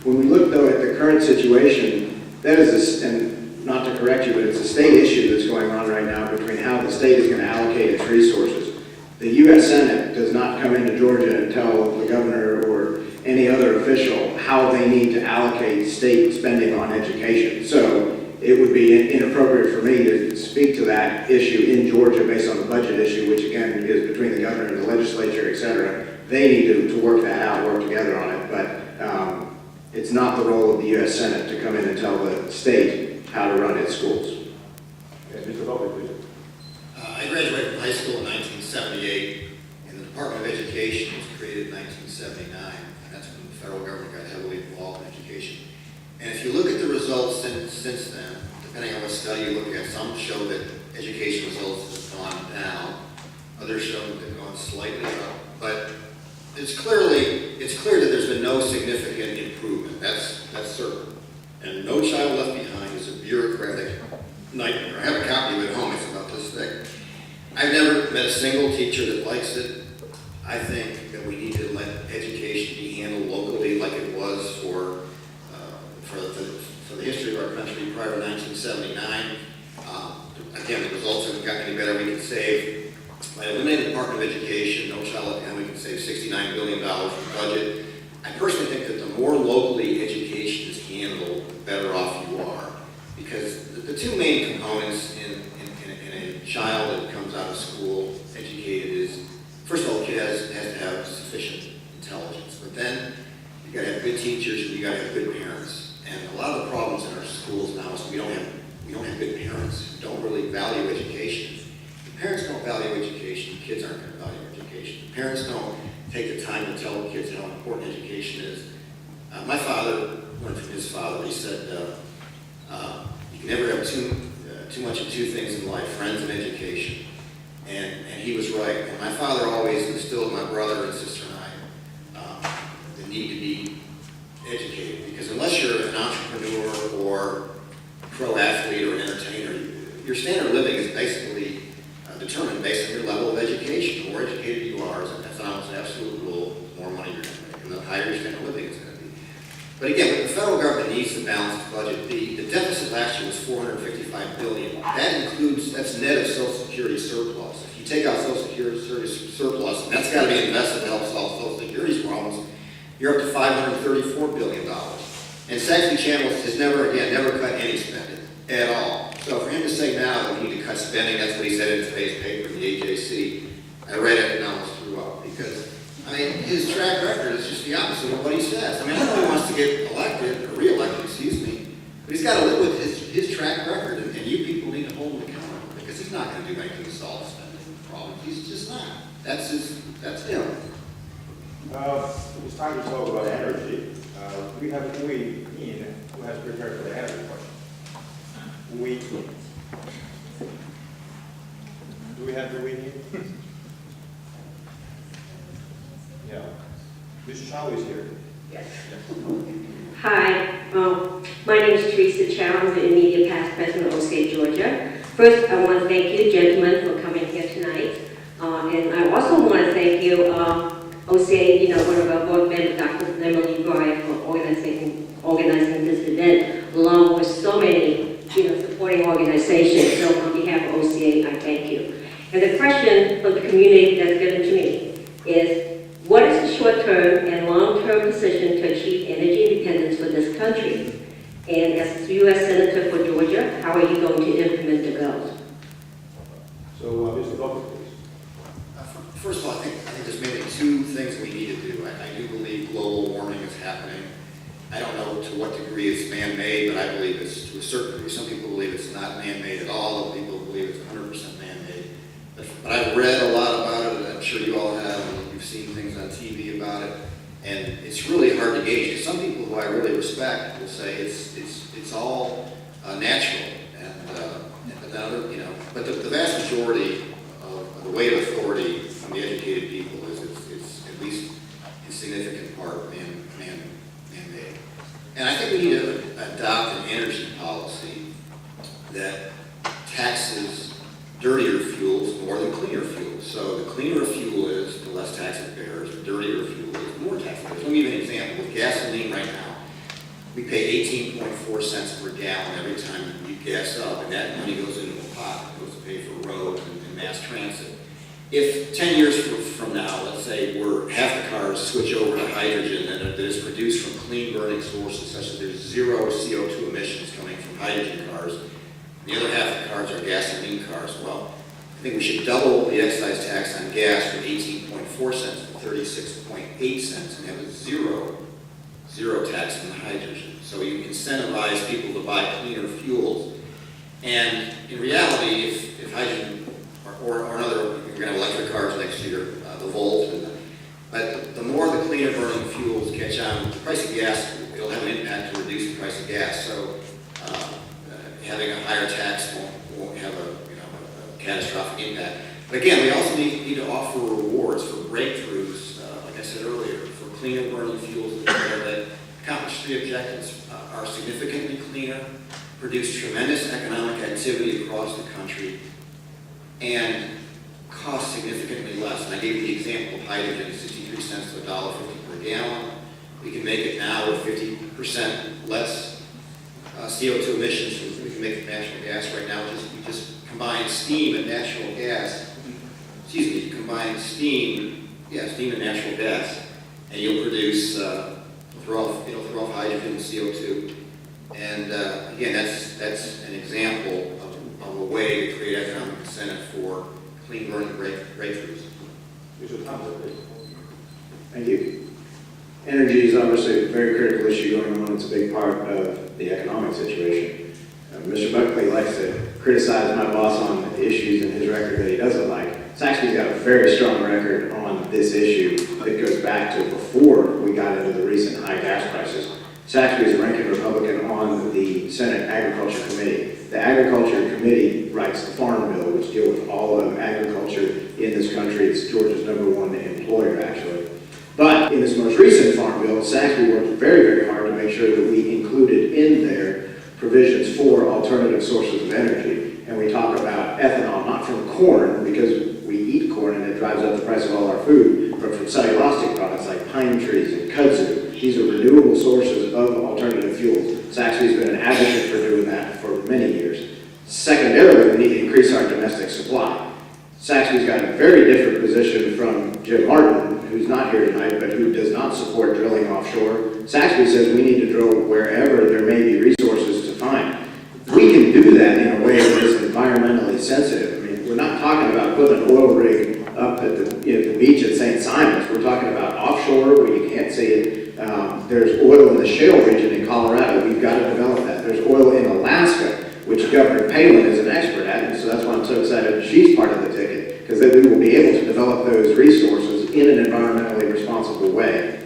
When we look, though, at the current situation, that is, and not to correct you, but it's a state issue that's going on right now between how the state is going to allocate its resources. The U.S. Senate does not come into Georgia and tell the governor or any other official how they need to allocate state spending on education. So it would be inappropriate for me to speak to that issue in Georgia based on the budget issue, which again is between the governor and the legislature, et cetera. They need to work that out, work together on it, but it's not the role of the U.S. Senate to come in and tell the state how to run its schools. Yes, Mr. Buckley, please. I graduated from high school in 1978, and the Department of Education was created in 1979, and that's when the federal government got heavily involved in education. And if you look at the results since then, depending on what study you look at, some show that education results have gone down, others show that they've gone slightly up, but it's clear that there's been no significant improvement. That's certain. And No Child Left Behind is a bureaucratic nightmare. I have a copy of it at home. It's about this thick. I've never met a single teacher that likes it. I think that we need to let education be handled locally like it was for the history of our country prior to 1979. Again, the results haven't gotten any better. We can save, by eliminating the Department of Education, No Child Left Behind, we can save $69 billion from the budget. I personally think that the more locally education is handled, the better off you are. Because the two main components in a child that comes out of school educated is, first of all, the kid has to have sufficient intelligence. But then you've got to have good teachers and you've got to have good parents. And a lot of the problems in our schools now is we don't have good parents who don't really value education. If parents don't value education, kids aren't going to value education. If parents don't take the time to tell kids how important education is. My father learned from his father. He said, you can never have too much of two things in life, friends and education. And he was right. And my father always instilled in my brother and sister and I the need to be educated. Because unless you're an entrepreneur or pro athlete or an entertainer, your standard of living is basically determined based on your level of education. The more educated you are, that's almost an absolute rule, the more money you're going to make, and the higher your standard of living is going to be. But again, the federal government needs to balance the budget. The deficit last year was $455 billion. That's net of Social Security surplus. If you take out Social Security surplus, and that's got to be invested to help solve Social Security's problems, you're up to $534 billion. And Saxby Chambliss has never cut any spending at all. So for him to say now that we need to cut spending, that's what he said in today's paper in the AJC. I read it and almost threw up because, I mean, his track record is just the opposite of what he says. I mean, I know he wants to get elected, or re-elected, excuse me, but he's got to live with his track record, and you people need to hold him accountable because he's not going to do anything to solve spending problems. He's just not. That's him. It's time to talk about energy. We have Uwe In, who has prepared for the energy question. Uwe In. Do we have Uwe In? Yeah. Mr. Chow is here. Yes. Hi, my name is Teresa Chow. I'm the immediate past president of OSA, Georgia. First, I want to thank you, gentlemen, for coming here tonight. And I also want to thank you, OSA, one of our board members, Dr. Emily Bryant, for organizing this event, along with so many, supporting organizations. So on behalf of OCA, I thank you. And the question from the community that's given to me is, what is the short-term and long-term position to achieve energy independence for this country? And as the U.S. Senator for Georgia, how are you going to implement the goals? So, Mr. Buckley, please. First of all, I think there's mainly two things we need to do. I do believe global warming is happening. I don't know to what degree it's man-made, but I believe it's to a certain degree. Some people believe it's not man-made at all. Other people believe it's 100% man-made. But I've read a lot about it, and I'm sure you all have, and you've seen things on TV about it. And it's really hard to gauge, because some people who I really respect will say it's all natural. But the vast majority of the weight of authority from the educated people is it's at least in significant part man-made. And I think we need to adopt an energy policy that taxes dirtier fuels more than cleaner fuels. So the cleaner a fuel is, the less tax it bears. The dirtier a fuel is, the more tax it bears. Let me give you an example. With gasoline right now, we pay 18.4 cents per gallon every time you gas up, and that money goes into a pot that goes to pay for roads and mass transit. If 10 years from now, let's say half the cars switch over to hydrogen that is produced from clean burning sources, such that there's zero CO2 emissions coming from hydrogen cars, the other half of the cars are gasoline cars, well, I think we should double the excise tax on gas from 18.4 cents to 36.8 cents and have a zero tax on hydrogen. So you incentivize people to buy cleaner fuels. And in reality, if hydrogen or another, we're going to have electric cars next year, the Volt, but the more the cleaner burning fuels catch on, the price of gas, it'll have an impact to reduce the price of gas. So having a higher tax won't have a catastrophic impact. But again, we also need to offer rewards for breakthroughs, like I said earlier, for cleaner burning fuels that accomplish three objectives, are significantly cleaner, produce tremendous economic activity across the country, and cost significantly less. And I gave you the example of hydrogen, 63 cents to $1.50 per gallon. We can make it now with 50% less CO2 emissions. We can make it natural gas right now. We just combine steam and natural gas. Excuse me, combine steam and natural gas, and you'll produce, throw off hydrogen and CO2. And again, that's an example of a way to create economic incentive for clean burning breakthroughs. Thank you. Energy is obviously a very critical issue going on. It's a big part of the economic situation. Mr. Buckley likes to criticize my boss on issues in his record that he doesn't like. Saxby's got a very strong record on this issue that goes back to before we got into the recent high gas prices. Saxby is a ranking Republican on the Senate Agriculture Committee. The Agriculture Committee writes the Farm Bill, which deals with all of agriculture in this country. It's Georgia's #1 employer, actually. But in this most recent Farm Bill, Saxby worked very, very hard to make sure that we included in there provisions for alternative sources of energy. And we talk about ethanol, not from corn, because we eat corn and it drives up the price of all our food, but from cellulosic products like pine trees and kudzu. These are renewable sources of alternative fuels. Saxby's been an advocate for doing that for many years. Secondarily, we need to increase our domestic supply. Saxby's got a very different position from Jim Martin, who's not here tonight, but who does not support drilling offshore. Saxby says we need to drill wherever there may be resources to find. We can do that in a way that is environmentally sensitive. I mean, we're not talking about putting an oil rig up at the beach at St. Simon's. We're talking about offshore where you can't see it. There's oil in the shale region in Colorado. We've got to develop that. There's oil in Alaska, which Governor Palin is an expert at, and so that's why I'm so excited she's part of the ticket, because then we will be able to develop those resources in an environmentally responsible way.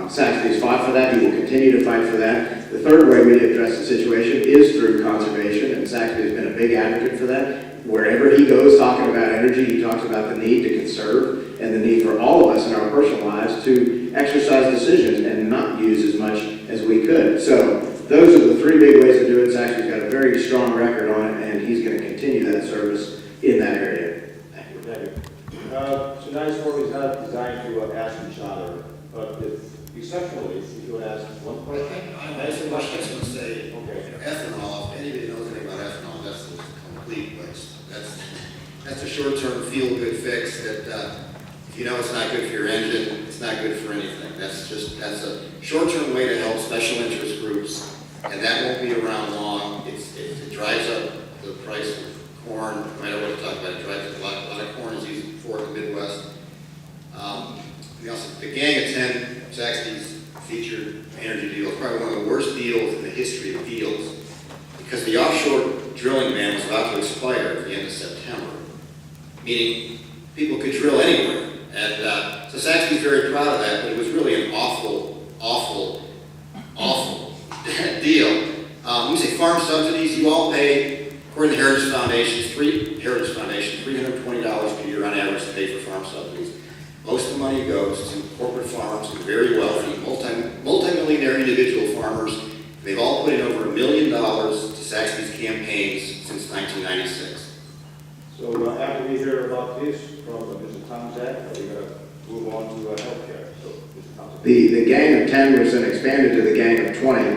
Saxby's fought for that. He will continue to fight for that. The third way we address the situation is through conservation, and Saxby has been a big advocate for that. Wherever he goes talking about energy, he talks about the need to conserve and the need for all of us in our personal lives to exercise decisions and not use as much as we could. So those are the three big ways to do it. Saxby's got a very strong record on it, and he's going to continue that service in that area. Thank you. Tonight's work is not designed to ask each other, but exceptionally, if you would ask one question. I just want to say, Okay. ethanol, if anybody knows anything about ethanol, that's a complete waste. That's a short-term feel-good fix that if you know it's not good for your engine, it's not good for anything. That's a short-term way to help special interest groups, and that won't be around long. It drives up the price of corn, no matter what you talk about. It drives up a lot of corn is used for in the Midwest. The Gang of 10, Saxby's featured energy deal, is probably one of the worst deals in the history of deals, because the offshore drilling ban was about to expire at the end of September, meaning people could drill anywhere. And so Saxby's very proud of that, but it was really an awful deal. When we say farm subsidies, you all pay, according to Heritage Foundation, $320 per year on average to pay for farm subsidies. Most of the money goes to corporate farms and very wealthy, multi-millionaire individual farmers. They've all put in over $1 million to Saxby's campaigns since 1996. So after we hear about this from Mr. Tomczak, we're going to move on to healthcare. So, Mr. Tomczak. The Gang of 10 was then expanded to the Gang of 20.